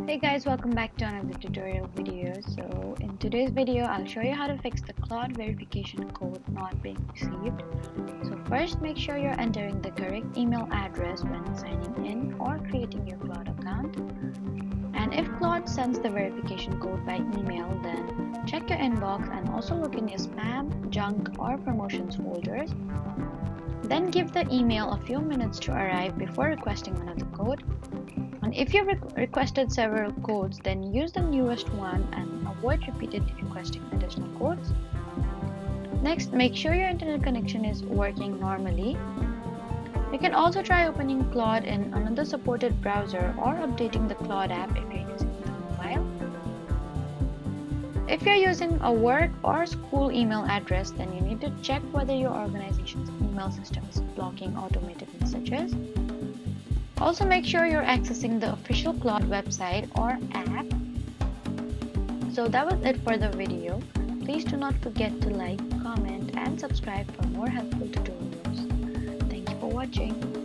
Hey guys, welcome back to another tutorial video. So in today's video, I'll show you how to fix the Claude verification code not being received. So first, make sure you're entering the correct email address when signing in or creating your Claude account. And if Claude sends the verification code by email, then check your inbox and also look in your spam, junk, or promotions folders. Then give the email a few minutes to arrive before requesting another code. And if you requested several codes, then use the newest one and avoid repeatedly requesting additional codes. Next, make sure your internet connection is working normally. You can also try opening Claude in another supported browser or updating the Claude app if you're using the mobile. If you're using a work or school email address, then you need to check whether your organization's email system is blocking automated messages. Also, make sure you're accessing the official Claude website or app. So that was it for the video. Please do not forget to like, comment, and subscribe for more helpful tutorials. Thank you for watching.